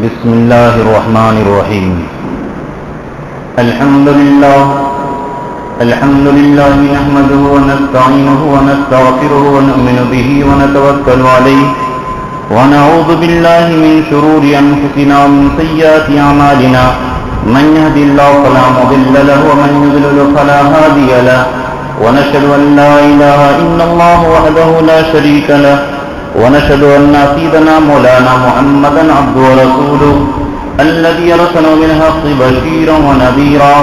بسم الله الرحمن الرحيم. الحمد لله نحمده ونستعينه ونستغفره ونؤمن به ونتوكل عليه ونعوذ بالله من شرور أنفسنا ومن سيئات أعمالنا. من يهد الله فلا مضل له ومن يضلل فلا هادي له. ونشهد أن لا إله إلا الله وحده لا شريك له. ونشهد أن سيدنا مولانا محمدا عبده ورسوله الذي أرسله بالحق بشيرا ونذيرا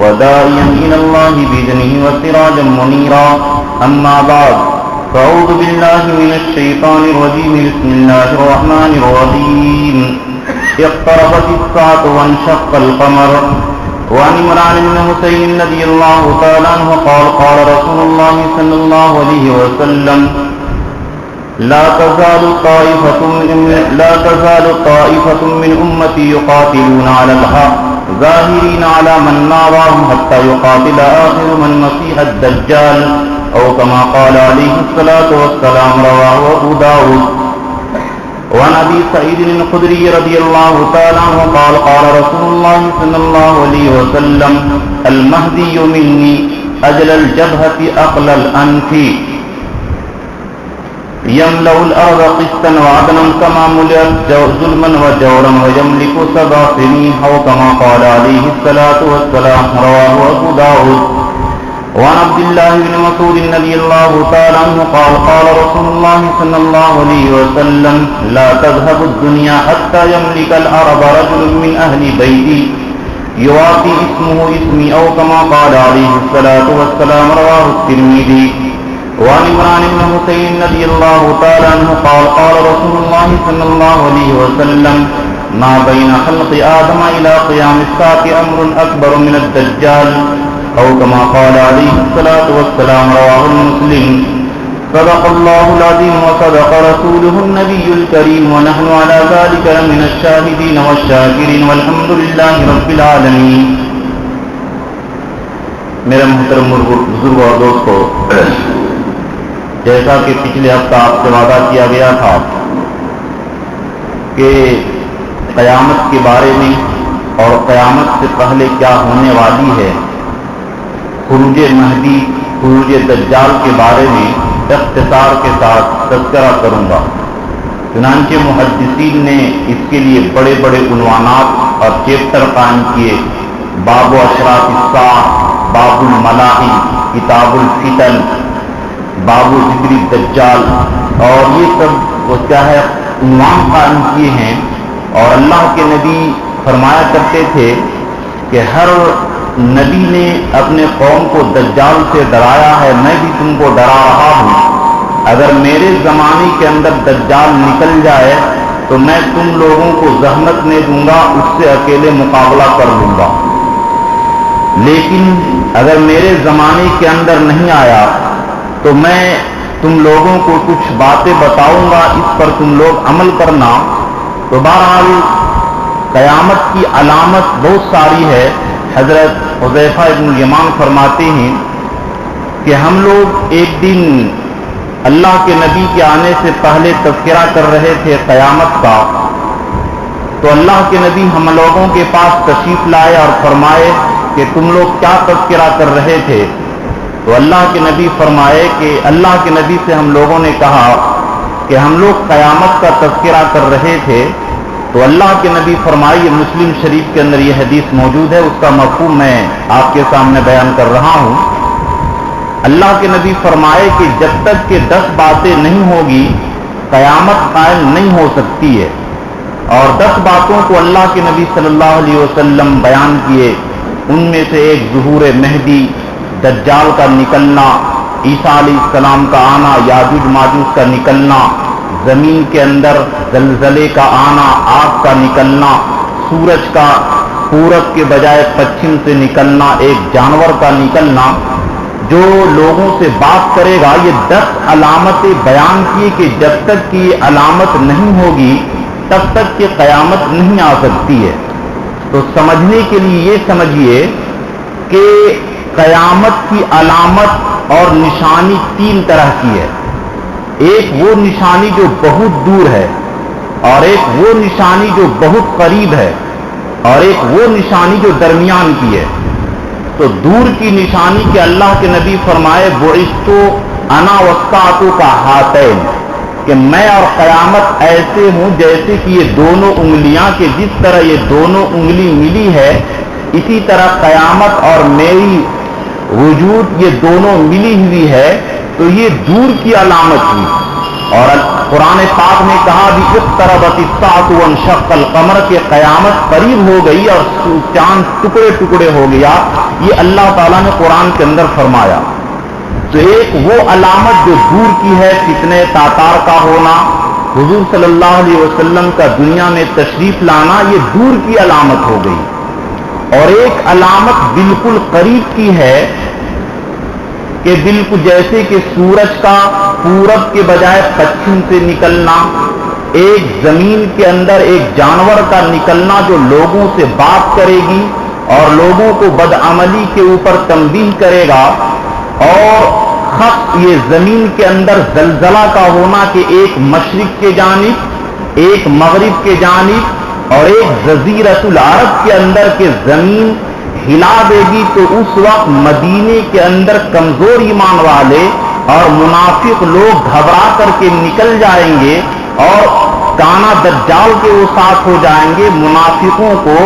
وداعيا إلى الله بإذنه وسراجا منيرا. أما بعد فأعوذ بالله من الشيطان الرجيم. بسم الله الرحمن الرحيم. اقتربت الساعة وانشق القمر. وعن عمران بن حسين رضي الله تعالى عنه قال قال رسول الله صلى الله عليه وسلم: لا تزال طائفة من أمتي يقاتلون على الحق ظاهرين على من ناظرهم حتى يقاتل آخرهم المسيح الدجال أو كما قال عليه الصلاة والسلام. رواه أبو داود. وعن أبي سعيد الخدري رضي الله تعالى عنه قال قال رسول الله صلى الله عليه وسلم: المهدي مني أجل الجبهة أقل الأنف يملأ الأرض قسطا وعدلا كما ملئت ظلما وجورا ويملك 7 سنين أو كما قال عليه الصلاة والسلام. رواه أبو داود. وعن عبد الله بن مسعود رضي الله تعالى عنه قال قال رسول الله صلى الله عليه وسلم: لا تذهب الدنيا حتى يملك العرب رجل من أهل بيتي يوافي اسمه اسمي أو كما قال عليه الصلاة والسلام. رواه الترمذي. وعن عمران بن حسين رضي الله تعالى عنه قال قال رسول الله صلى الله عليه وسلم: ما بين خلق آدم إلى قيام الساعة أمر أكبر من الدجال أو كما قال عليه الصلاة والسلام. رواه مسلم. صدق الله العظيم وصدق رسوله النبي الكريم ونحن على ذلك من الشاهدين والشاكرين والحمد لله رب العالمين. میرے محترم بزرگ اور دوستو، جیسا کہ پچھلے ہفتہ آپ سے وعدہ کیا گیا تھا کہ قیامت کے بارے میں اور قیامت سے پہلے کیا ہونے والی ہے، خروج مہدی، خروج دجال کے بارے میں اختصار کے ساتھ تذکرہ کروں گا. چنانچہ محدثین نے اس کے لیے بڑے بڑے عنوانات اور چیپٹر قائم کیے: باب اشراط الساعہ، باب الملاحی، کتاب الفتن، باب ذکر الدجال، اور یہ سب وہ کیا ہے عنوان قائم کیے ہیں. اور اللہ کے نبی فرمایا کرتے تھے کہ ہر نبی نے اپنے قوم کو دجال سے ڈرایا ہے، میں بھی تم کو ڈرا رہا ہوں. اگر میرے زمانے کے اندر دجال نکل جائے تو میں تم لوگوں کو زحمت نہیں دوں گا، اس سے اکیلے مقابلہ کر لوں گا. لیکن اگر میرے زمانے کے اندر نہیں آیا تو میں تم لوگوں کو کچھ باتیں بتاؤں گا، اس پر تم لوگ عمل کرنا. تو بہرحال قیامت کی علامت بہت ساری ہے. حضرت حذیفہ ابن الیمان فرماتے ہیں کہ ہم لوگ ایک دن اللہ کے نبی کے آنے سے پہلے تذکرہ کر رہے تھے قیامت کا، تو اللہ کے نبی ہم لوگوں کے پاس تشریف لائے اور فرمائے کہ تم لوگ کیا تذکرہ کر رہے تھے؟ تو اللہ کے نبی فرمائے کہ اللہ کے نبی سے ہم لوگوں نے کہا کہ ہم لوگ قیامت کا تذکرہ کر رہے تھے. تو اللہ کے نبی فرمائے، یہ مسلم شریف کے اندر یہ حدیث موجود ہے، اس کا مفہوم میں آپ کے سامنے بیان کر رہا ہوں. اللہ کے نبی فرمائے کہ جب تک کہ 10 باتیں نہیں ہوگی قیامت قائم نہیں ہو سکتی ہے. اور 10 باتوں کو اللہ کے نبی صلی اللہ علیہ وسلم بیان کیے. ان میں سے ایک ظہور مہدی، دجال کا نکلنا، عیسیٰ علیہ السلام کا آنا، یاجوج ماجوج کا نکلنا، زمین کے اندر زلزلے کا آنا، آگ کا نکلنا، سورج کا پورب کے بجائے پچھم سے نکلنا، ایک جانور کا نکلنا جو لوگوں سے بات کرے گا. یہ 10 علامتیں بیان کی کہ جب تک کہ یہ علامت نہیں ہوگی تب تک کہ قیامت نہیں آ سکتی ہے. تو سمجھنے کے لیے یہ سمجھیے کہ قیامت کی علامت اور نشانی 3 طرح کی ہے. ایک وہ نشانی جو بہت دور ہے، اور ایک وہ نشانی جو بہت قریب ہے اور ایک وہ نشانی جو درمیان کی ہے. تو دور کی نشانی کہ اللہ کے نبی فرمائے بعثت انا والساعۃ کہاتین، کہ میں اور قیامت ایسے ہوں جیسے کہ یہ دونوں انگلیاں، کہ جس طرح یہ دونوں انگلی ملی ہے اسی طرح قیامت اور میری وجود یہ دونوں ملی ہوئی ہے. تو یہ دور کی علامت ہوئی. اور قرآن پاک نے کہا بھی اقتربت الساعۃ وانشق القمر، کہ قیامت قریب ہو گئی اور چاند ٹکڑے ٹکڑے ہو گیا. یہ اللہ تعالیٰ نے قرآن کے اندر فرمایا. تو ایک وہ علامت جو دور کی ہے فتنہ تاتار کا ہونا، حضور صلی اللہ علیہ وسلم کا دنیا میں تشریف لانا، یہ دور کی علامت ہو گئی. اور ایک علامت بالکل قریب کی ہے کہ بالکل جیسے کہ سورج کا پورب کے بجائے پچھم سے نکلنا، ایک زمین کے اندر ایک جانور کا نکلنا جو لوگوں سے بات کرے گی اور لوگوں کو بدعملی کے اوپر تنبیہ کرے گا، اور خط یہ زمین کے اندر زلزلہ کا ہونا کہ ایک مشرق کے جانب ایک مغرب کے جانب اور ایک جزیرۃ العرب کے اندر کے زمین ہلا دے گی. تو اس وقت مدینے کے اندر کمزور ایمان والے اور منافق لوگ گھبرا کر کے نکل جائیں گے اور کانا دجال کے وہ ساتھ ہو جائیں گے. منافقوں کو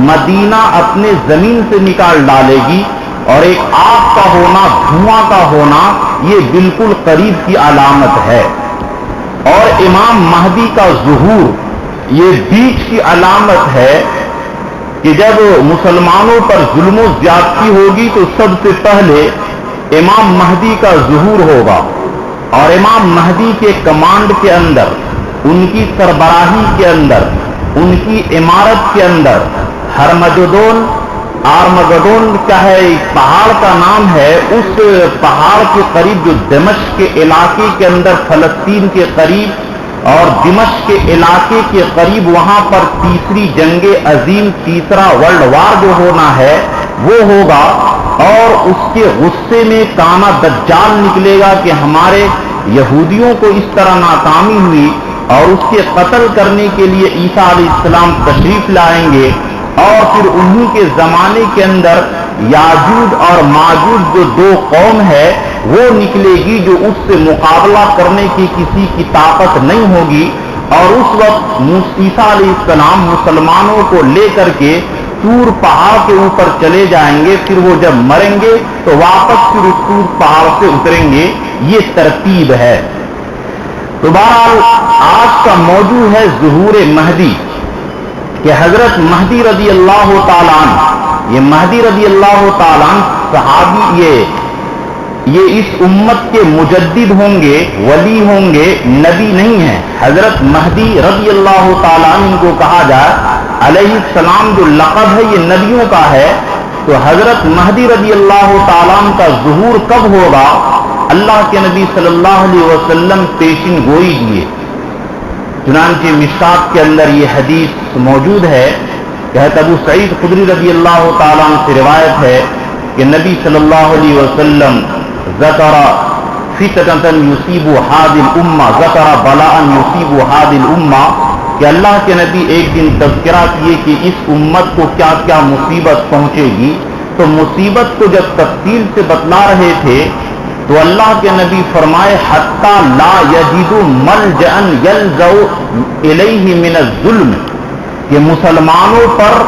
مدینہ اپنے زمین سے نکال ڈالے گی. اور ایک آگ کا ہونا، دھواں کا ہونا، یہ بالکل قریب کی علامت ہے. اور امام مہدی کا ظہور یہ بیچ کی علامت ہے کہ جب مسلمانوں پر ظلم و زیادتی ہوگی تو سب سے پہلے امام مہدی کا ظہور ہوگا. اور امام مہدی کے کمانڈ کے اندر، ان کی سربراہی کے اندر، ان کی عمارت کے اندر ہرمجدون آرمگدون کا ہے ایک پہاڑ کا نام ہے، اس پہاڑ کے قریب جو دمشق کے علاقے کے اندر فلسطین کے قریب اور دمشق کے علاقے کے قریب وہاں پر تیسری جنگ عظیم، تیسرا ورلڈ وار جو ہونا ہے وہ ہوگا. اور اس کے غصے میں کانا دجال نکلے گا کہ ہمارے یہودیوں کو اس طرح ناکامی ہوئی اور اس کے قتل کرنے کے لیے عیسیٰ علیہ السلام تشریف لائیں گے. اور پھر انہی کے زمانے کے اندر یاجوج اور ماجوج جو دو قوم ہے وہ نکلے گی جو اس سے مقابلہ کرنے کی کسی کی طاقت نہیں ہوگی. اور اس وقت عیسیٰ علیہ السلام مسلمانوں کو لے کر کے طور پہاڑ کے اوپر چلے جائیں گے. پھر وہ جب مریں گے تو واپس پھر اس طور پہاڑ سے اتریں گے. یہ ترتیب ہے. تو بہرحال آج کا موضوع ہے ظہور مہدی، کہ حضرت مہدی رضی اللہ تعالیٰ عنہ، یہ مہدی رضی اللہ تعالیٰ عنہ صحابی، یہ اس امت کے مجدد ہوں گے، ولی ہوں گے، نبی نہیں ہیں. حضرت مہدی رضی اللہ تعالیٰ عنہ ان کو کہا جائے، علیہ السلام جو لقب ہے یہ نبیوں کا ہے. تو حضرت مہدی رضی اللہ تعالیٰ عنہ کا ظہور کب ہوگا؟ اللہ کے نبی صلی اللہ علیہ وسلم پیشن گوئی کیے. چنانچہ مشکات کے اندر یہ حدیث موجود ہے کہ ابو سعید خدری رضی اللہ تعالیٰ عنہ سے روایت ہے کہ نبی صلی اللہ علیہ وسلم ذکر فتنة یصیب هذه الامہ، ذکر بلاء یصیب هذه الامہ، کہ اللہ کے نبی ایک دن تذکرہ کیے کہ اس امت کو کیا کیا مصیبت پہنچے گی. تو مصیبت کو جب تفصیل سے بتلا رہے تھے تو اللہ کے نبی فرمائے حتی لا یجد ملجأ یلجأ الیہ من الظلم، کہ مسلمانوں پر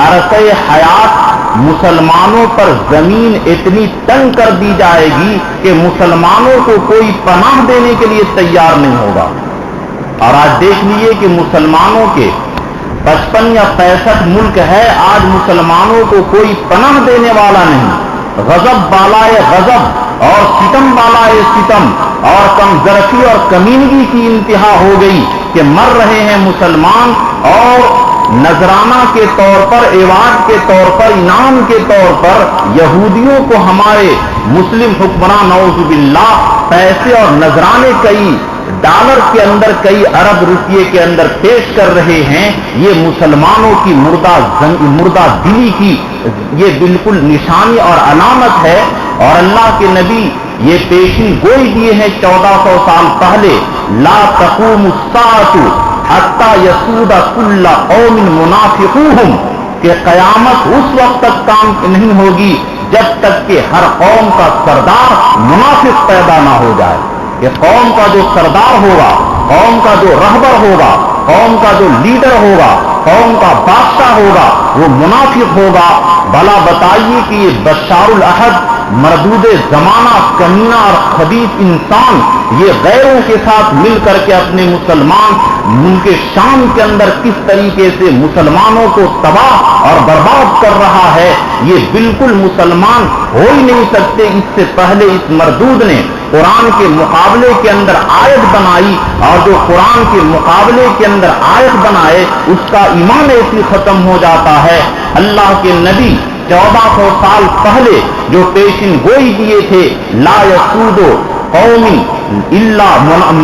عرصہ حیات، مسلمانوں پر زمین اتنی تنگ کر دی جائے گی کہ مسلمانوں کو کوئی پناہ دینے کے لیے تیار نہیں ہوگا. اور آج دیکھ لیجیے کہ مسلمانوں کے 55 یا 65 ملک ہے، آج مسلمانوں کو کوئی پناہ دینے والا نہیں. غضب بالائے غضب اور ستم بالائے ستم اور کمزرفی اور کمینگی کی انتہا ہو گئی کہ مر رہے ہیں مسلمان، اور نذرانہ کے طور پر، ایوارڈ کے طور پر، انعام کے طور پر یہودیوں کو ہمارے مسلم حکمران نعوذ باللہ پیسے اور نذرانے کئی ڈالر کے اندر، کئی ارب روپیے کے اندر پیش کر رہے ہیں. یہ مسلمانوں کی مردہ دلی کی یہ بالکل نشانی اور علامت ہے. اور اللہ کے نبی یہ پیشن گوئی دیے ہیں 1400 سال پہلے، لا تقوم الساعۃ حتی یسود کل قوم منافقوہم، کہ قیامت اس وقت تک کام نہیں ہوگی جب تک کہ ہر قوم کا سردار منافق پیدا نہ ہو جائے، کہ قوم کا جو سردار ہوگا، قوم کا جو رہبر ہوگا، قوم کا جو لیڈر ہوگا، قوم کا بادشاہ ہوگا، وہ منافق ہوگا۔ بھلا بتائیے کہ یہ بشار الاحد مردود زمانہ کمینہ اور خبیث انسان یہ غیروں کے ساتھ مل کر کے اپنے مسلمان ملک شام کے اندر کس طریقے سے مسلمانوں کو تباہ اور برباد کر رہا ہے، یہ بالکل مسلمان ہو ہی نہیں سکتے۔ اس سے پہلے اس مردود نے قرآن کے مقابلے کے اندر آیت بنائی، اور جو قرآن کے مقابلے کے اندر آیت بنائے اس کا ایمان ایسی ختم ہو جاتا ہے۔ اللہ کے نبی 1400 سال پہلے جو پیشن گوئی دیے تھے، لا یسود قوم الا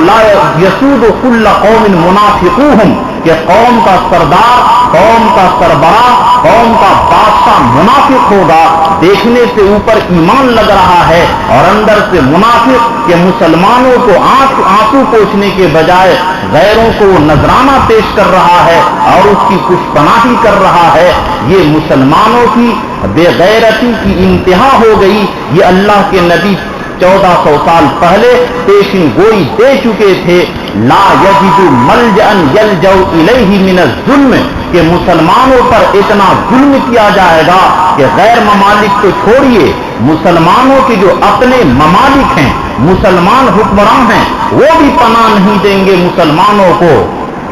لا یسود کل قوم منافقوہم، کہ قوم کا سردار، قوم کا سربراہ، قوم کا بادشاہ منافق ہوگا۔ دیکھنے سے اوپر ایمان لگ رہا ہے اور اندر سے منافق، کہ مسلمانوں کو آنسو پوچھنے کے بجائے غیروں کو نذرانہ پیش کر رہا ہے اور اس کی کچھ پناہی کر رہا ہے۔ یہ مسلمانوں کی بے غیرتی کی انتہا ہو گئی۔ یہ اللہ کے نبی 1400 سال پہلے پیشن گوئی دے چکے تھے۔ لا یجد ملجأ یلجأ الیہ من الظلم، کہ مسلمانوں پر اتنا ظلم کیا جائے گا کہ غیر ممالک تو چھوڑیے، مسلمانوں کے جو اپنے ممالک ہیں، مسلمان حکمران ہیں، وہ بھی پناہ نہیں دیں گے مسلمانوں کو۔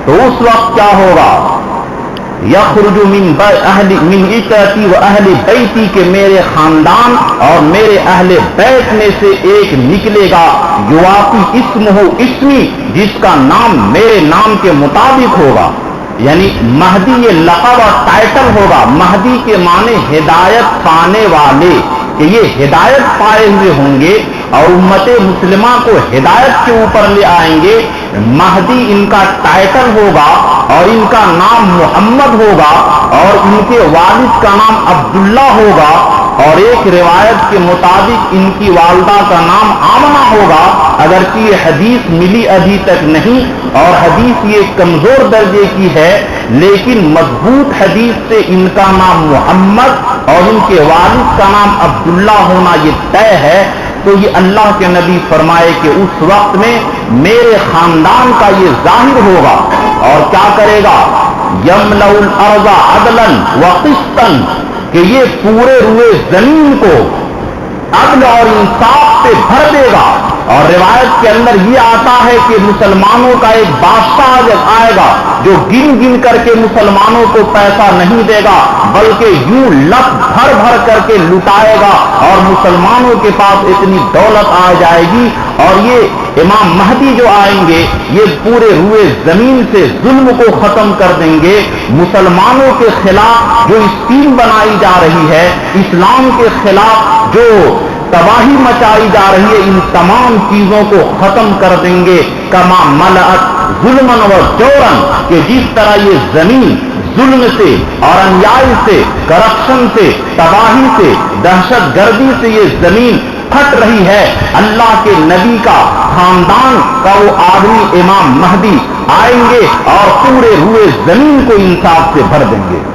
تو اس وقت کیا ہوگا؟ یخرج من اطرتی و اہل بیتی، کہ میرے خاندان اور میرے اہل بیت میں سے ایک نکلے گا، یواقی اسمہ اسمی، جس کا نام میرے نام کے مطابق ہوگا۔ یعنی مہدی یہ لقب اور ٹائٹل ہوگا۔ مہدی کے معنی ہدایت پانے والے، کہ یہ ہدایت پائے ہوئے ہوں گے اور امت مسلمہ کو ہدایت کے اوپر لے آئیں گے۔ مہدی ان کا ٹائٹل ہوگا اور ان کا نام محمد ہوگا اور ان کے والد کا نام عبداللہ ہوگا، اور ایک روایت کے مطابق ان کی والدہ کا نام آمنہ ہوگا، اگرچہ یہ حدیث ملی ابھی تک نہیں اور حدیث یہ کمزور درجے کی ہے، لیکن مضبوط حدیث سے ان کا نام محمد اور ان کے والد کا نام عبداللہ ہونا یہ طے ہے۔ تو یہ اللہ کے نبی فرمائے کہ اس وقت میں میرے خاندان کا یہ ظاہر ہوگا، اور کیا کرے گا؟ یملأ الارض عدلا وقسطا، کہ یہ پورے روئے زمین کو عدل اور انصاف سے بھر دے گا۔ اور روایت کے اندر یہ آتا ہے کہ مسلمانوں کا ایک بادشاہ جب آئے گا جو گن گن کر کے مسلمانوں کو پیسہ نہیں دے گا بلکہ یوں لت بھر بھر کر کے لٹائے گا، اور مسلمانوں کے پاس اتنی دولت آ جائے گی۔ اور یہ امام مہدی جو آئیں گے یہ پورے روئے زمین سے ظلم کو ختم کر دیں گے۔ مسلمانوں کے خلاف جو اسکیم بنائی جا رہی ہے، اسلام کے خلاف جو تباہی مچائی جا رہی ہے، ان تمام چیزوں کو ختم کر دیں گے۔ کما ملأت ظلما و جورا، کہ جس طرح یہ زمین ظلم سے اور انیائی سے، کرپشن سے، تباہی سے، دہشت گردی سے یہ زمین پھٹ رہی ہے، اللہ کے نبی کا خاندان کا وہ آدمی امام مہدی آئیں گے اور پورے روئے زمین کو انصاف سے بھر دیں گے۔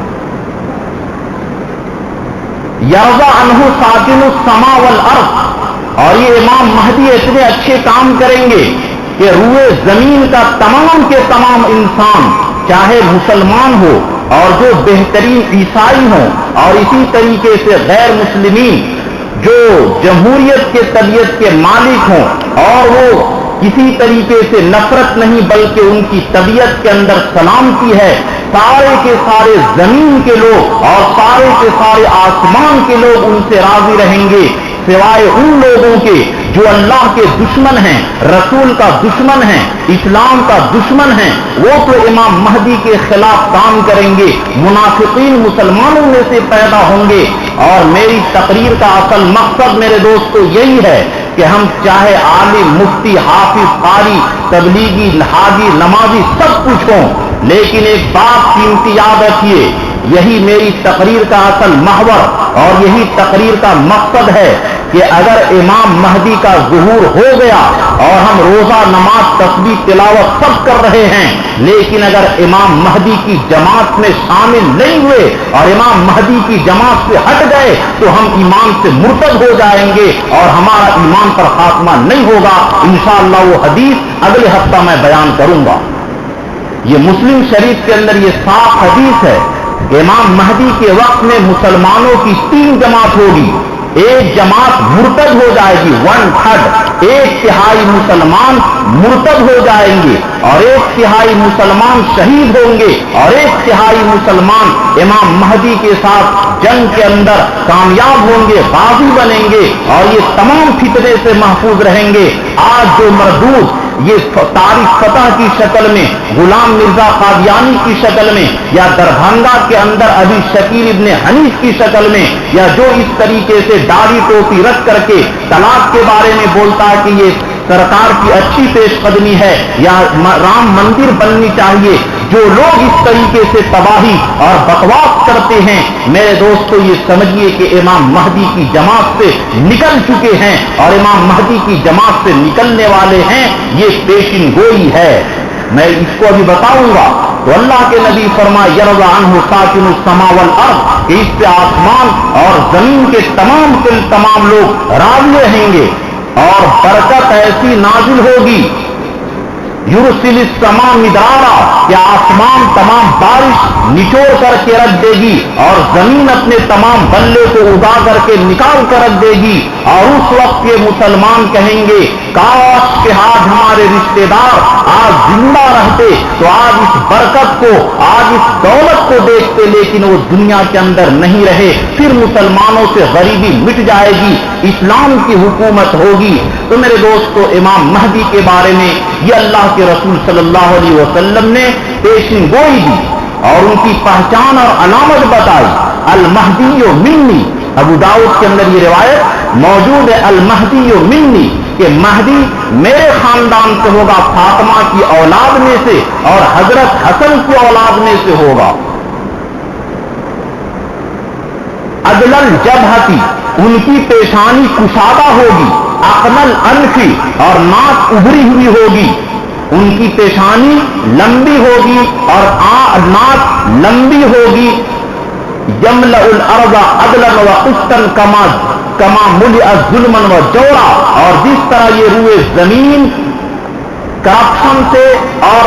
یرضى عنہ ساکن السماء والارض، اور یہ امام مہدی اتنے اچھے کام کریں گے کہ روئے زمین کا تمام کے تمام انسان، چاہے مسلمان ہو اور جو بہترین عیسائی ہوں اور اسی طریقے سے غیر مسلمین جو جمہوریت کے طبیعت کے مالک ہوں اور وہ کسی طریقے سے نفرت نہیں بلکہ ان کی طبیعت کے اندر سلامتی ہے، سارے کے سارے زمین کے لوگ اور سارے کے سارے آسمان کے لوگ ان سے راضی رہیں گے، سوائے ان لوگوں کے جو اللہ کے دشمن ہیں، رسول کا دشمن ہیں، اسلام کا دشمن ہیں، وہ تو امام مہدی کے خلاف کام کریں گے، منافقین مسلمانوں میں سے پیدا ہوں گے۔ اور میری تقریر کا اصل مقصد میرے دوستو یہی ہے کہ ہم چاہے عالم، مفتی، حافظ، قاری، تبلیغی، حاجی، نمازی سب کچھ ہوں، لیکن ایک بات قیمتی یاد رکھیے یہی میری تقریر کا اصل محور اور یہی تقریر کا مقصد ہے کہ اگر امام مہدی کا ظہور ہو گیا اور ہم روزہ نماز تسبیح تلاوت سب کر رہے ہیں، لیکن اگر امام مہدی کی جماعت میں شامل نہیں ہوئے اور امام مہدی کی جماعت سے ہٹ گئے تو ہم ایمان سے مرتد ہو جائیں گے اور ہمارا ایمان پر خاتمہ نہیں ہوگا۔ انشاءاللہ وہ حدیث اگلے ہفتہ میں بیان کروں گا۔ یہ مسلم شریف کے اندر یہ صاف حدیث ہے کہ امام مہدی کے وقت میں مسلمانوں کی 3 جماعت ہوگی۔ ایک جماعت مرتد ہو جائے گی، 1/3، 1/3 مسلمان مرتد ہو جائیں گے اور 1/3 مسلمان شہید ہوں گے اور 1/3 مسلمان امام مہدی کے ساتھ جنگ کے اندر کامیاب ہوں گے، غازی بنیں گے اور یہ تمام فتنے سے محفوظ رہیں گے۔ آج جو مردود یہ تاریخ فتح کی شکل میں، غلام مرزا قادیانی کی شکل میں، یا دربھنگا کے اندر ابھی شکیل ابن حنیف کی شکل میں، یا جو اس طریقے سے داڑھی ٹوپی رکھ کر کے طلاق کے بارے میں بولتا ہے کہ یہ سرکار کی اچھی پیش قدمی ہے یا رام مندر بننی چاہیے، جو لوگ اس طریقے سے تباہی اور بکواس کرتے ہیں، میرے دوستو یہ سمجھیے کہ امام مہدی کی جماعت سے نکل چکے ہیں اور امام مہدی کی جماعت سے نکلنے والے ہیں، یہ پیشن گوئی ہے۔ میں اس کو ابھی بتاؤں گا تو اللہ کے نبی فرمائے یرضا عنہ ساکن السماء والارض، کہ اس سے آسمان اور زمین کے تمام لوگ راضی رہیں گے اور برکت ایسی نازل ہوگی، یرسل السماء مدرارا، کہ آسمان تمام بارش نچوڑ کر کے رکھ دے گی اور زمین اپنے تمام بلے کو اگا کر کے نکال کر رکھ دے گی، اور اس وقت کے مسلمان کہیں گے کاش کہ آج ہمارے رشتے دار آج زندہ رہتے تو آج اس برکت کو، آج اس دولت کو دیکھتے، لیکن وہ دنیا کے اندر نہیں رہے۔ پھر مسلمانوں سے غریبی مٹ جائے گی، اسلام کی حکومت ہوگی۔ تو میرے دوستو امام مہدی کے بارے میں یہ اللہ کے رسول صلی اللہ علیہ وسلم نے پیشن گوئی دی اور ان کی پہچان اور علامت بتائی۔ المہدی منی، ابو داؤد کے اندر یہ روایت موجود ہے، المہدی منی، کہ مہدی میرے خاندان سے ہوگا، فاطمہ کی اولاد میں سے اور حضرت حسن کی اولاد میں سے ہوگا۔ عدل الجبہتی، ان کی پیشانی کشادہ ہوگی، اقنل انفی، اور ناک ابھری ہوئی ہوگی، ان کی پیشانی لمبی ہوگی اور ناک لمبی ہوگی۔ یملأ الارض عدلا وقسطا کما ملئ ظلما وجورا، اور جس طرح یہ روئے زمین کرپشن سے اور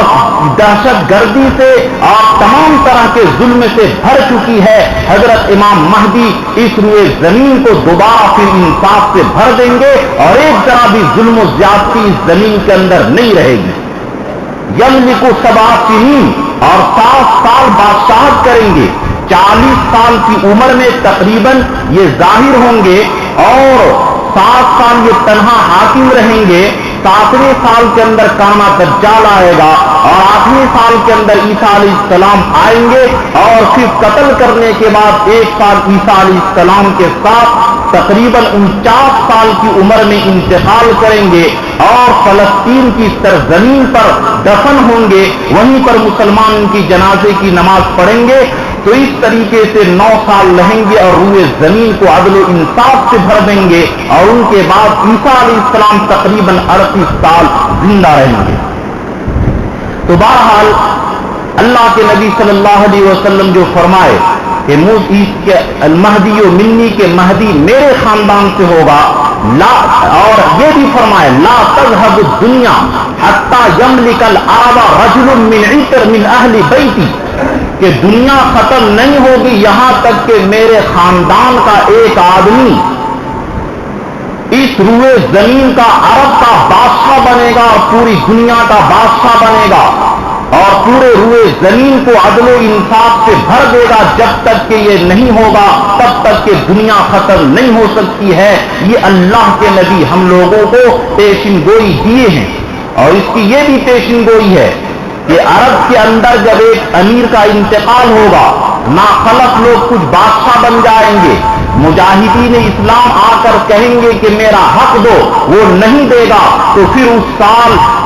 دہشت گردی سے اور تمام طرح کے ظلم سے بھر چکی ہے، حضرت امام مہدی اس روئے زمین کو دوبارہ پھر انصاف سے بھر دیں گے اور ایک ذرا بھی ظلم و زیادتی اس زمین کے اندر نہیں رہے گی۔ یملک 7 سنین، اور 7 سال بادشاہت کریں گے، 40 سال کی عمر میں تقریباً یہ ظاہر ہوں گے اور 7 سال یہ تنہا حاکم رہیں گے۔ 7ویں سال کے اندر کانا دجال آئے گا اور 8ویں سال کے اندر عیسیٰ علیہ السلام آئیں گے اور پھر قتل کرنے کے بعد 1 سال عیسیٰ علیہ السلام کے ساتھ تقریباً 49 سال کی عمر میں انتقال کریں گے اور فلسطین کی سرزمین پر دفن ہوں گے، وہیں پر مسلمان ان کی جنازے کی نماز پڑھیں گے۔ تو اس طریقے سے 9 سال رہیں گے اور روئے زمین کو عدل و انصاف سے بھر دیں گے اور ان کے بعد عیسیٰ علیہ السلام تقریباً 38 سال زندہ رہیں گے۔ تو بہرحال اللہ کے نبی صلی اللہ علیہ وسلم جو فرمائے کہ المہدی منی، کے مہدی میرے خاندان سے ہوگا، لا، اور یہ بھی فرمائے لا تذهب الدنیا حتی یملک العرب رجل من عطر من اہل بیتی، کہ دنیا ختم نہیں ہوگی یہاں تک کہ میرے خاندان کا ایک آدمی اس روئے زمین کا عرب کا بادشاہ بنے گا اور پوری دنیا کا بادشاہ بنے گا اور پورے روئے زمین کو عدل و انصاف سے بھر دے گا۔ جب تک کہ یہ نہیں ہوگا تب تک کہ دنیا ختم نہیں ہو سکتی ہے۔ یہ اللہ کے نبی ہم لوگوں کو پیشن گوئی دیے ہیں اور اس کی یہ بھی پیشن گوئی ہے کہ عرب کے اندر جب ایک امیر کا انتقال ہوگا، ناخلق لوگ کچھ بادشاہ بن جائیں گے، مجاہدین اسلام آ کر کہیں گے کہ میرا حق دو، وہ نہیں دے گا تو پھر اس سال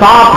7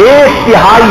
1/3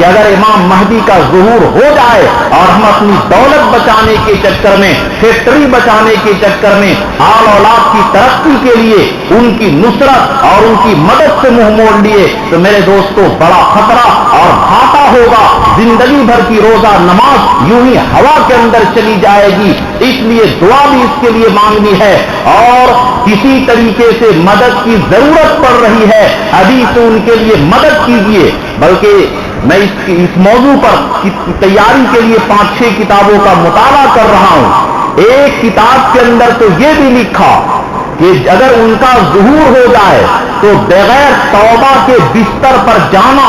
کہ اگر امام مہدی کا ظہور ہو جائے اور ہم اپنی دولت بچانے کے چکر میں، فیکٹری بچانے کے چکر میں، آل اولاد کی ترقی کے لیے ان کی نصرت اور ان کی مدد سے منہ موڑ لیے تو میرے دوستوں بڑا خطرہ اور گھاٹا ہوگا. زندگی بھر کی روزہ نماز یوں ہی ہوا کے اندر چلی جائے گی. اس لیے دعا بھی اس کے لیے مانگنی ہے، اور کسی طریقے سے مدد کی ضرورت پڑ رہی ہے ابھی تو ان کے لیے مدد کیجیے. بلکہ میں اس موضوع پر تیاری کے لیے 5-6 کتابوں کا مطالعہ کر رہا ہوں. ایک کتاب کے اندر تو یہ بھی لکھا کہ اگر ان کا ظہور ہو جائے تو بغیر توبہ کے بستر پر جانا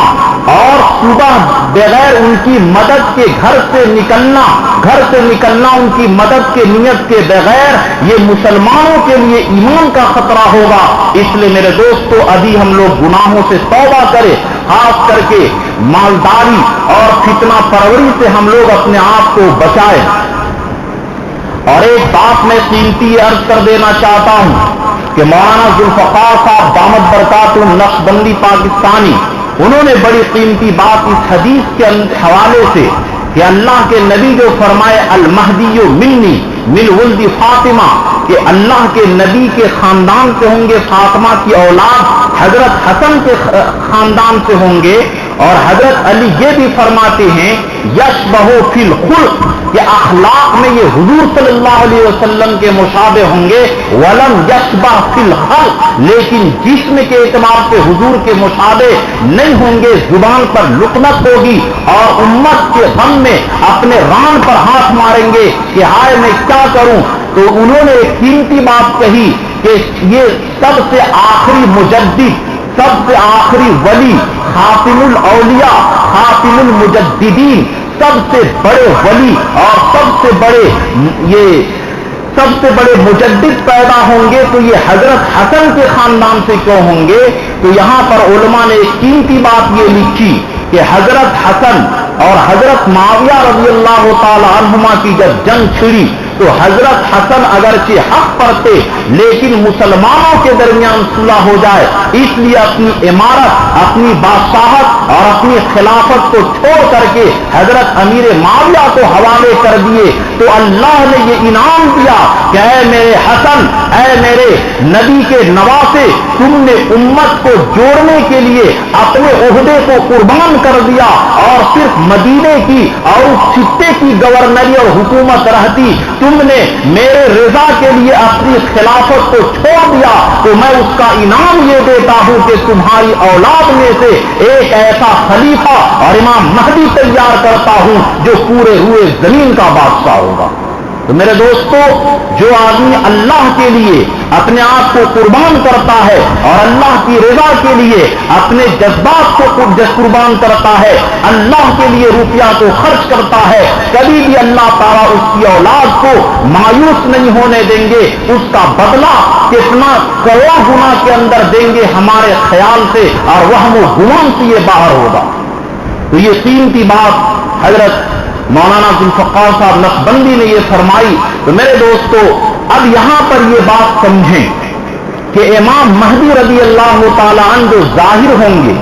اور صبح بغیر ان کی مدد کے گھر سے نکلنا ان کی مدد کے نیت کے بغیر یہ مسلمانوں کے لیے ایمان کا خطرہ ہوگا. اس لیے میرے دوستو ابھی ہم لوگ گناہوں سے توبہ کریں، خاص کر کے مالداری اور فتنہ پروری سے ہم لوگ اپنے آپ کو بچائیں. اور ایک بات میں قیمتی عرض کر دینا چاہتا ہوں کہ مولانا ذوالفقار صاحب دامت برکاتہ نقشبندی پاکستانی، انہوں نے بڑی قیمتی بات اس حدیث کے حوالے سے کہ اللہ کے نبی جو فرمائے المہدی منی من ولد فاطمہ، کہ اللہ کے نبی کے خاندان سے ہوں گے، فاطمہ کی اولاد حضرت حسن کے خاندان سے ہوں گے. اور حضرت علی یہ بھی فرماتے ہیں یشبہ فی الخلق، کہ اخلاق میں یہ حضور صلی اللہ علیہ وسلم کے مشابہ ہوں گے. ولم یشبہ فی الخلق، لیکن جسم کے اعتبار سے حضور کے مشابہ نہیں ہوں گے. زبان پر لکنت ہوگی اور امت کے غم میں اپنے ران پر ہاتھ ماریں گے کہ ہائے میں کیا کروں. تو انہوں نے ایک قیمتی بات کہی کہ یہ سب سے آخری مجدد، سب سے آخری ولی، خاتم الاولیاء، خاتم المجددین، سب سے بڑے ولی اور سب سے بڑے مجدد پیدا ہوں گے تو یہ حضرت حسن کے خاندان سے کیوں ہوں گے. تو یہاں پر علماء نے ایک قیمتی بات یہ لکھی کہ حضرت حسن اور حضرت معاویہ رضی اللہ تعالی عنہما کی جب جنگ چھڑی تو حضرت حسن اگرچہ حق پر تھے لیکن مسلمانوں کے درمیان صلح ہو جائے اس لیے اپنی عمارت، اپنی بادشاہت اور اپنی خلافت کو چھوڑ کر کے حضرت امیر معاویہ کو حوالے کر دیے. تو اللہ نے یہ انعام دیا کہ اے میرے حسن، اے میرے نبی کے نواسے، تم نے امت کو جوڑنے کے لیے اپنے عہدے کو قربان کر دیا اور صرف مدینے کی اور اس خطے کی گورنری اور حکومت رہتی، تم نے میرے رضا کے لیے اپنی خلافت کو چھوڑ دیا. تو میں اس کا انعام یہ دیتا ہوں کہ تمہاری اولاد میں سے ایک ایسا خلیفہ اور امام مہدی تیار کرتا ہوں جو پورے روئے زمین کا بادشاہ ہوگا. تو میرے دوستو، جو آدمی اللہ کے لیے اپنے آپ کو قربان کرتا ہے اور اللہ کی رضا کے لیے اپنے جذبات کو قربان کرتا ہے، اللہ کے لیے روپیہ کو خرچ کرتا ہے، کبھی بھی اللہ تعالیٰ اس کی اولاد کو مایوس نہیں ہونے دیں گے. اس کا بدلہ کتنا کروڑ گنا کے اندر دیں گے ہمارے خیال سے اور وہم و گمان سے یہ باہر ہوگا. تو یہ قیمتی بات حضرت مولانا ذوالفقار صاحب نقشبندی نے یہ فرمائی. تو میرے دوستو اب یہاں پر یہ بات سمجھیں کہ امام مہدی رضی اللہ تعالیٰ عنہ جو ظاہر ہوں گے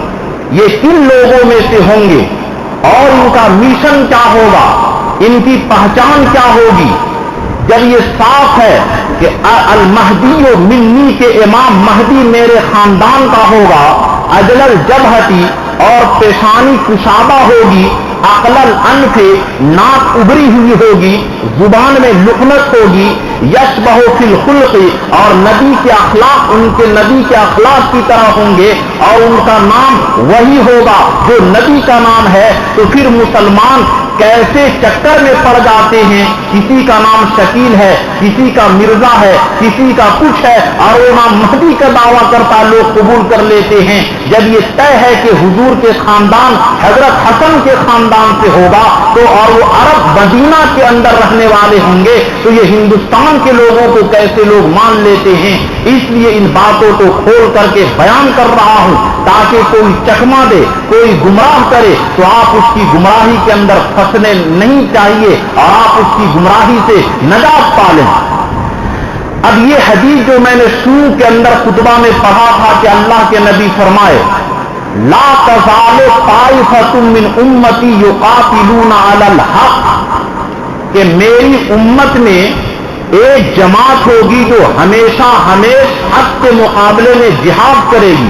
یہ کن لوگوں میں سے ہوں گے اور ان کا میشن کیا ہوگا، ان کی پہچان کیا ہوگی. جب یہ صاف ہے کہ المہدی منی کے امام مہدی میرے خاندان کا ہوگا، اجل الجبہتی اور پیشانی کشادہ ہوگی، عقل الانف ناک ابری ہوئی ہوگی، زبان میں لکنت ہوگی، یشبہ فی الخلق اور نبی کے اخلاق ان کے نبی کے اخلاق کی طرح ہوں گے اور ان کا نام وہی ہوگا جو نبی کا نام ہے. تو پھر مسلمان کیسے چکر میں پڑ جاتے ہیں، کسی کا نام شکیل ہے، کسی کا مرزا ہے، کسی کا کچھ ہے اور وہ امام مہدی کا دعویٰ کرتا لوگ قبول کر لیتے ہیں. جب یہ طے ہے کہ حضور کے خاندان حضرت حسن کے خاندان سے ہوگا تو اور وہ عرب مدینہ کے اندر رہنے والے ہوں گے تو یہ ہندوستان کے لوگوں کو کیسے لوگ مان لیتے ہیں. اس لیے ان باتوں کو کھول کر کے بیان کر رہا ہوں تاکہ کوئی چکما دے، کوئی گمراہ کرے تو آپ اس کی گمراہی کے اندر پھنسنے نہیں چاہیے اور آپ اس کی گمراہی سے نجات پالیں. اب یہ حدیث جو میں نے شروع کے اندر خطبہ میں پڑھا تھا کہ اللہ کے نبی فرمائے لا تزال طائفۃ من امتی یقاتلون علی الحق، کہ میری امت میں ایک جماعت ہوگی جو ہمیشہ حق کے مقابلے میں جہاد کرے گی،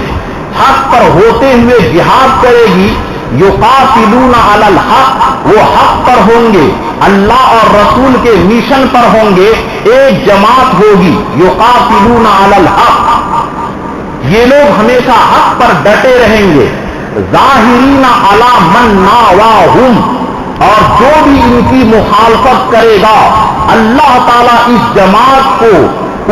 حق پر ہوتے ہوئے جہاد کرے گی۔ یقاتلون علی الحق، وہ حق پر ہوں گے، اللہ اور رسول کے مشن پر ہوں گے۔ ایک جماعت ہوگی یقاتلون علی الحق، یہ لوگ ہمیشہ حق پر ڈٹے رہیں گے۔ ظاہرین علی من ناواہم، اور جو بھی ان کی مخالفت کرے گا اللہ تعالیٰ اس جماعت کو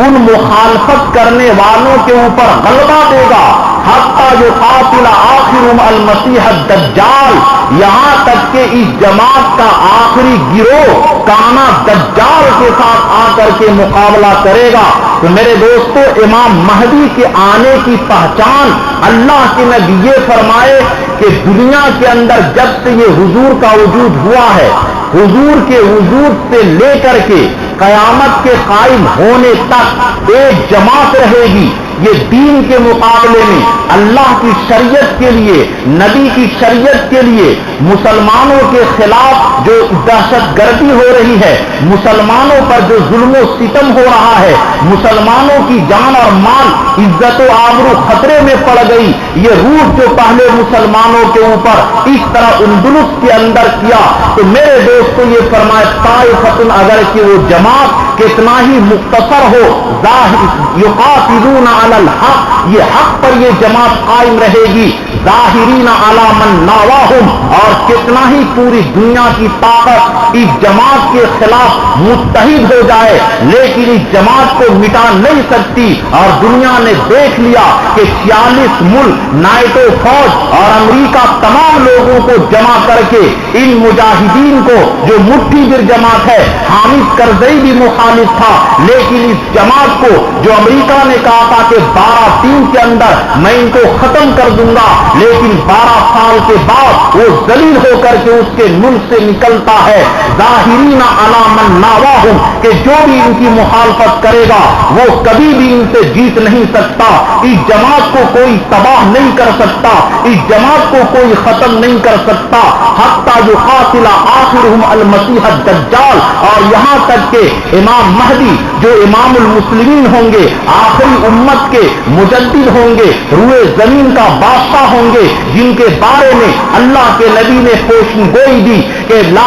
ان مخالفت کرنے والوں کے اوپر غلبہ دے گا، حتیٰ یقاتل آخرہم المسیح الدجال، یہاں تک کہ اس جماعت کا آخری گروہ کانا دجال کے ساتھ آ کر کے مقابلہ کرے گا۔ تو میرے دوستو، امام مہدی کے آنے کی پہچان اللہ کے نبی یہ فرمائے کہ دنیا کے اندر جب سے یہ حضور کا وجود ہوا ہے، حضور کے وجود سے لے کر کے قیامت کے قائم ہونے تک ایک جماعت رہے گی، یہ دین کے مقابلے میں اللہ کی شریعت کے لیے، نبی کی شریعت کے لیے مسلمانوں کے خلاف جو دہشت گردی ہو رہی ہے، مسلمانوں پر جو ظلم و ستم ہو رہا ہے، مسلمانوں کی جان اور مال، عزت و آبرو خطرے میں پڑ گئی۔ یہ روس جو پہلے مسلمانوں کے اوپر اس طرح اندلس کے اندر کیا، تو میرے دوستو یہ فرمائے طائفۃ، اگر کہ وہ جماعت کتنا ہی مختصر ہو، یقاتلون علی الحق، یہ حق پر یہ جماعت قائم رہے گی۔ ظاہرین علی من ناواہم، اور کتنا ہی پوری دنیا کی طاقت اس جماعت کے خلاف متحد ہو جائے، لیکن اس جماعت کو مٹا نہیں سکتی۔ اور دنیا نے دیکھ لیا کہ 46 ملک، نائٹو فوج اور امریکہ تمام لوگوں کو جمع کر کے ان مجاہدین کو، جو مٹھی بھر جماعت ہے، حامد کرزئی بھی مخالف تھا، لیکن اس جماعت کو جو امریکہ نے کہا تھا کہ 12 دن کے اندر میں ان کو ختم کر دوں گا، لیکن 12 سال کے بعد وہ ذلیل ہو کر کے اس کے ملک سے نکلتا ہے۔ ظاہرین علی من ناواہم، کہ جو بھی ان کی مخالفت کرے گا وہ کبھی بھی ان سے جیت نہیں سکتا، اس جماعت کو کوئی تباہ نہیں کر سکتا، اس جماعت کو کوئی ختم نہیں کر سکتا، حتیٰ یقاتل آخرہم المسیح الدجال، اور یہاں تک کہ امام مہدی جو امام المسلمین ہوں گے، آخری امت کے مجدد ہوں گے، روئے زمین کا بادشاہ ہوں گے، جن کے بارے میں اللہ کے نبی نے پیشن گوئی دی کہ لا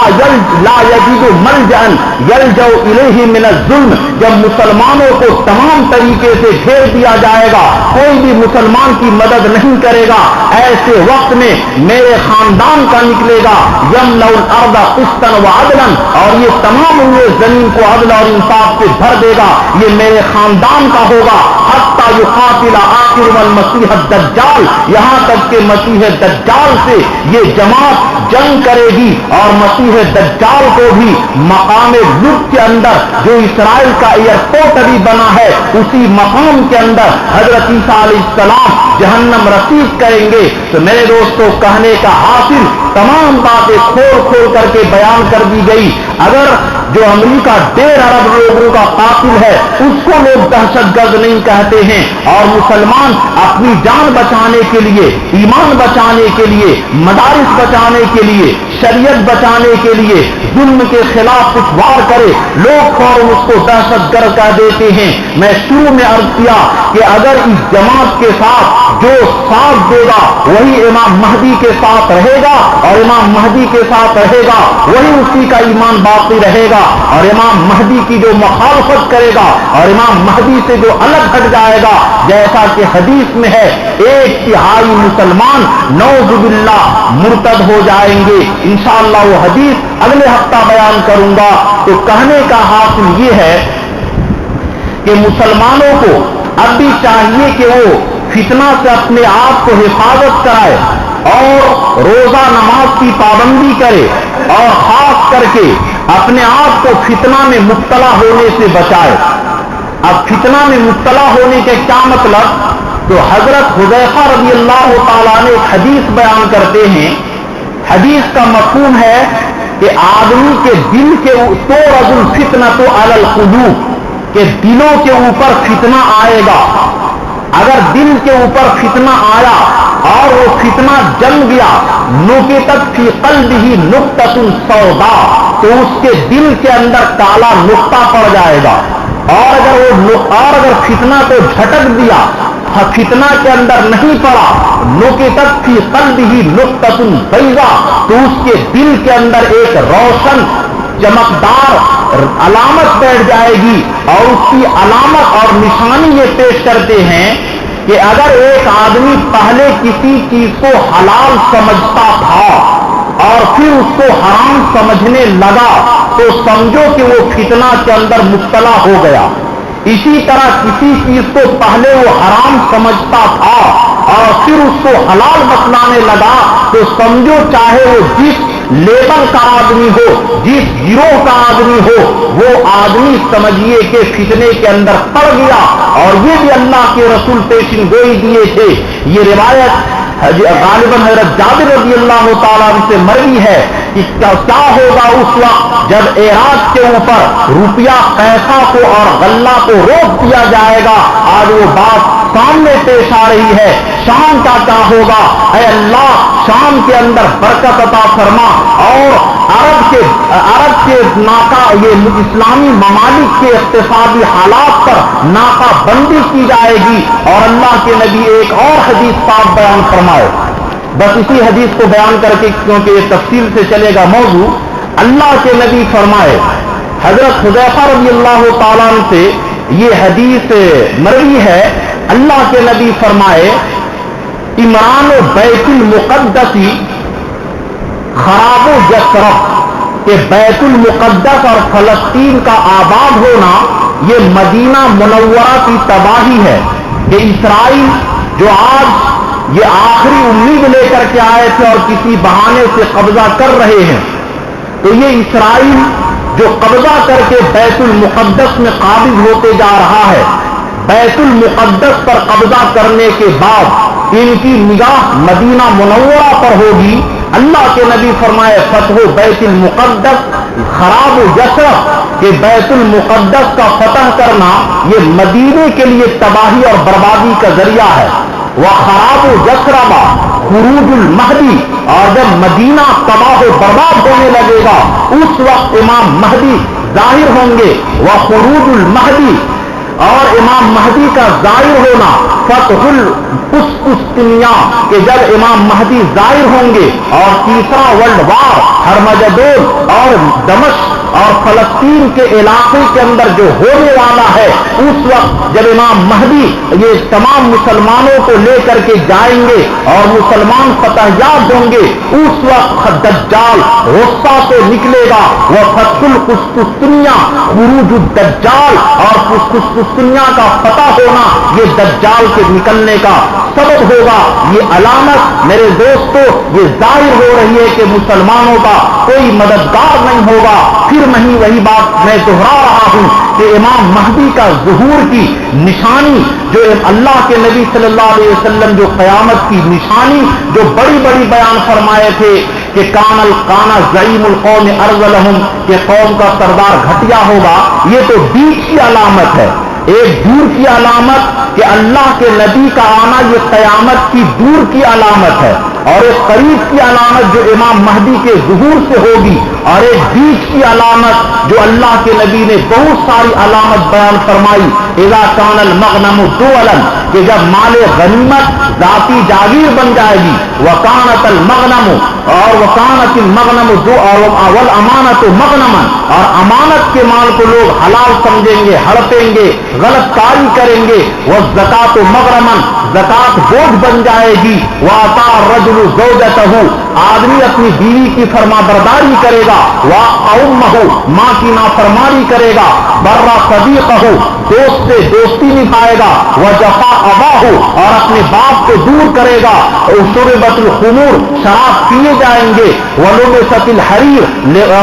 یجد ملجأ یلجأ الیہ من الظلم، جب مسلمانوں کو تمام طریقے سے گھیر دیا جائے گا، کوئی بھی مسلمان کی مدد نہیں کرے گا، ایسے وقت میں میرے خاندان کا نکلے گا، یملأ الارض قسطا وعدلا، اور یہ تمام روئے زمین کو عدل اور انصاف سے بھر دے گا، یہ میرے خاندان کا ہوگا، حتیٰ یقاتل آخرہم المسیح الدجال، یہاں تک کہ مسیح دجال سے یہ جماعت جنگ کرے گی، اور مسیح دجال کو بھی مقام لط کے اندر، جو اسرائیل کا ایئرپورٹ ابھی بنا ہے، اسی مقام کے اندر حضرت عیسیٰ علیہ السلام جہنم رسید کریں گے۔ تو میرے دوستو، کہنے کا حاصل تمام باتیں کھول کھول کر کے بیان کر دی گئی۔ اگر جو امریکہ 1.5 ارب لوگوں کا قاتل ہے، اس کو لوگ دہشت گرد نہیں کہتے ہیں، اور مسلمان اپنی جان بچانے کے لیے، ایمان بچانے کے لیے، مدارس بچانے کے لیے، شریعت بچانے کے لیے ظلم کے خلاف کچھ وار کرے، لوگ فوراً اس کو دہشت گرد کہہ دیتے ہیں۔ میں شروع میں عرض کیا کہ اگر اس جماعت کے ساتھ جو ساتھ دے گا وہی امام مہدی کے ساتھ رہے گا، اور امام مہدی کے ساتھ رہے گا وہی اسی کا ایمان باقی رہے گا، اور امام مہدی کی جو مخالفت کرے گا اور امام مہدی سے جو الگ ہٹ جائے گا، جیسا کہ حدیث میں ہے 1/3 مسلمان نعوذ باللہ مرتد ہو جائیں گے۔ انشاءاللہ وہ حدیث اگلے ہفتہ بیان کروں گا۔ تو کہنے کا حاصل یہ ہے کہ مسلمانوں کو اب بھی چاہیے کہ وہ فتنہ سے اپنے آپ کو حفاظت کرائے، اور روزہ نماز کی پابندی کرے، اور خاص کر کے اپنے آپ کو فتنہ میں مبتلا ہونے سے بچائے۔ اب فتنہ میں مبتلا ہونے کے کیا مطلب؟ تو حضرت حذیفہ رضی اللہ تعالیٰ نے ایک حدیث بیان کرتے ہیں، حدیث کا مفہوم ہے کہ آدمی کے دل کے تورد الفتنۃ علی القلوب، کہ دلوں کے اوپر فتنہ آئے گا۔ اگر دل کے اوپر فتنہ آیا اور وہ فتنہ جم گیا، نکتت فی قلبہ نقطۃ سودا، تو اس کے دل کے اندر کالا نقطہ پڑ جائے گا۔ اور اگر فتنہ کو جھٹک دیا، فتنہ کے اندر نہیں پڑا، نکتت فی قلبہ نقطۃ بیضاء، تو اس کے دل کے اندر ایک روشن چمکدار علامت بیٹھ جائے گی۔ اور اس کی علامت اور نشانی یہ پیش کرتے ہیں کہ اگر ایک آدمی پہلے کسی چیز کو حلال سمجھتا تھا اور پھر اس کو حرام سمجھنے لگا، تو سمجھو کہ وہ فتنہ کے اندر مبتلا ہو گیا۔ اسی طرح کسی چیز کو پہلے وہ حرام سمجھتا تھا اور پھر اس کو حلال بتلانے لگا، تو سمجھو چاہے وہ جس لیبل کا آدمی ہو، جس گروہ کا آدمی ہو، وہ آدمی سمجھیے کہ فتنے کے اندر پڑ گیا۔ اور یہ بھی اللہ کے رسول پیشن گوئی دیے تھے۔ یہ روایت غالباً حضرت جابر رضی اللہ تعالیٰ عنہ سے مروی ہے کہ کیا ہوگا اس وقت جب عراق کے اوپر روپیہ پیسہ کو اور غلہ کو روک دیا جائے گا۔ آج وہ بات سامنے پیش آ رہی ہے، شام کا کیا ہوگا؟ اے اللہ شام کے اندر برکت عطا فرما، اور عرب کے یہ اسلامی ممالک کے اقتصادی حالات پر ناکہ بندی کی جائے گی۔ اور اللہ کے نبی ایک اور حدیث پاک بیان فرمائے، بس اسی حدیث کو بیان کر کے کیونکہ یہ تفصیل سے چلے گا موضوع، اللہ کے نبی فرمائے، حضرت حذیفہ رضی اللہ تعالیٰ عنہ سے یہ حدیث مروی ہے، اللہ کے نبی فرمائے، عمران و بیت المقدسی خراب و یثرب، کہ بیت المقدس اور فلسطین کا آباد ہونا یہ مدینہ منورہ کی تباہی ہے۔ کہ اسرائیل جو آج یہ آخری امید لے کر کے آئے تھے اور کسی بہانے سے قبضہ کر رہے ہیں، تو یہ اسرائیل جو قبضہ کر کے بیت المقدس میں قابض ہوتے جا رہا ہے، بیت المقدس پر قبضہ کرنے کے بعد ان کی نگاہ مدینہ منورہ پر ہوگی۔ اللہ کے نبی فرمائے، فتح بیت المقدس خراب و یثرب، کہ بیت المقدس کا فتح کرنا یہ مدینے کے لیے تباہی اور بربادی کا ذریعہ ہے۔ وہ خراب و یثرب خروج المہدی، اور جب مدینہ تباہ و برباد ہونے لگے گا اس وقت امام مہدی ظاہر ہوں گے۔ وہ خروج المہدی، اور امام مہدی کا ظاہر ہونا، فتح القسطنطنیہ، کہ جب امام مہدی ظاہر ہوں گے، اور تیسرا ورلڈ وار ہرمجدون اور دمشق اور فلسطین کے علاقے کے اندر جو ہونے والا ہے، اس وقت جب امام مہدی یہ تمام مسلمانوں کو لے کر کے جائیں گے اور مسلمان فتح یاب ہوں گے، اس وقت دجال غصہ سے نکلے گا۔ وہ فتح القسطنطنیہ خروج الدجال، اور قسطنطنیہ کا فتح ہونا یہ دجال کے نکلنے کا سبب ہوگا۔ یہ علامت میرے دوستو یہ ظاہر ہو رہی ہے کہ مسلمانوں کا کوئی مددگار نہیں ہوگا۔ پھر وہی بات میں دہرا رہا ہوں کہ امام مہدی کا ظہور کی نشانی جو اللہ کے نبی صلی اللہ علیہ وسلم جو قیامت کی نشانی جو بڑی بڑی بیان فرمائے تھے کہ کانا زعیم القوم ارذلہم، کہ قوم کا سردار گھٹیا ہوگا، یہ تو بیچ کی علامت ہے، ایک دور کی علامت کہ اللہ کے نبی کا آنا یہ قیامت کی دور کی علامت ہے، اور ایک قریب کی علامت جو امام مہدی کے ظہور سے ہوگی، اور ایک بیچ کی علامت جو اللہ کے نبی نے بہت ساری علامت بیان فرمائی، اذا کان المغنم دولا، کہ جب مال غنیمت ذاتی جاگیر بن جائے گی، وکانت المغنم، اور وکانت المغنم والامانت مغنما، اور امانت کے مال کو لوگ حلال سمجھیں گے، ہڑپیں گے، غلط کاری کریں گے، والزکات مغرما، زکات بوجھ بن جائے گی، واطاع الرجل زوجته، آدمی اپنی بیوی کی فرما برداری کرے گا، وامه، ماں کی نافرمانی کرے گا، برا صدیقه، دوست سے دوستی نبھائے گا، وجفا اباہ، اور اپنے باپ کو دور کرے گا، شربت الخمور، شراب پیے جائیں گے، ولبست الحریر،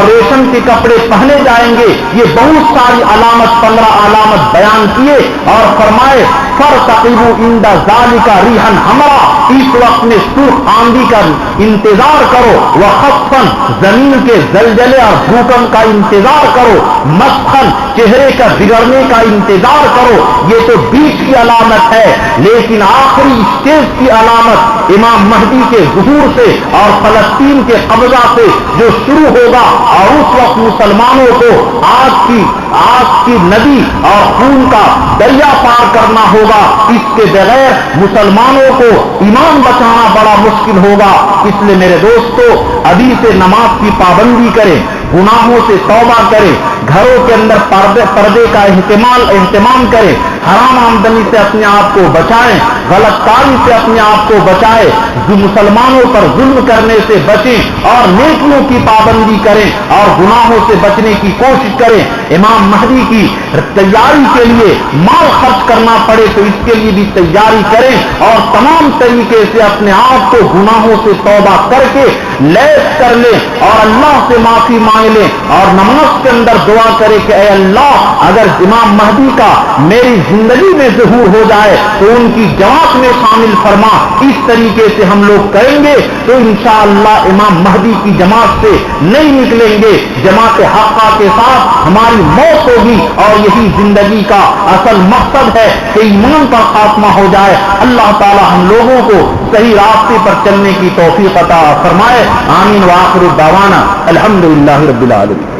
ریشم کے کپڑے پہنے جائیں گے۔ یہ بہت ساری علامت 15 علامت بیان کیے اور فرمائے فرتقبوا عند ذلك ریحا حمرا، اس وقت میں سرخ آندھی کا انتظار کرو، وخسفن زمین کے زلزلے اور بھوکمپ کا انتظار کرو، مسخن چہرے کا بگڑنے کا انتظار کرو۔ یہ تو بیچ کی علامت ہے، لیکن آخری اسٹیج کی علامت امام مہدی کے ظہور سے اور فلسطین کے قبضہ سے جو شروع ہوگا، اور اس وقت مسلمانوں کو آگ کی ندی اور خون کا دریا پار کرنا ہوگا۔ اس کے بغیر مسلمانوں کو ایمان بچانا بڑا مشکل ہوگا۔ اس لیے میرے دوستو، ابھی سے نماز کی پابندی کریں، گناہوں سے توبہ کریں، گھروں کے اندر پردے کا اہتمام کریں، حرام آمدنی سے اپنے آپ کو بچائیں، غلط کاری سے اپنے آپ کو بچائیں، جو مسلمانوں پر ظلم کرنے سے بچیں اور نیکیوں کی پابندی کریں اور گناہوں سے بچنے کی کوشش کریں۔ امام مہدی کی تیاری کے لیے مال خرچ کرنا پڑے تو اس کے لیے بھی تیاری کریں، اور تمام طریقے سے اپنے آپ کو گناہوں سے توبہ کر کے لیس کر لیں اور اللہ سے معافی مانگ لیں، اور نماز کے اندر دعا کرے کہ اے اللہ، اگر امام مہدی کا میری زندگی میں ظہور ہو جائے تو ان کی جماعت میں شامل فرما۔ اس طریقے سے ہم لوگ کریں گے تو انشاءاللہ امام مہدی کی جماعت سے نہیں نکلیں گے، جماعت حقہ کے ساتھ ہماری موت ہوگی، اور یہی زندگی کا اصل مقصد ہے کہ ایمان پر خاتمہ ہو جائے۔ اللہ تعالی ہم لوگوں کو صحیح راستے پر چلنے کی توفیق عطا فرمائے۔ آمین وآخر دعوانا الحمدللہ رب العالمین۔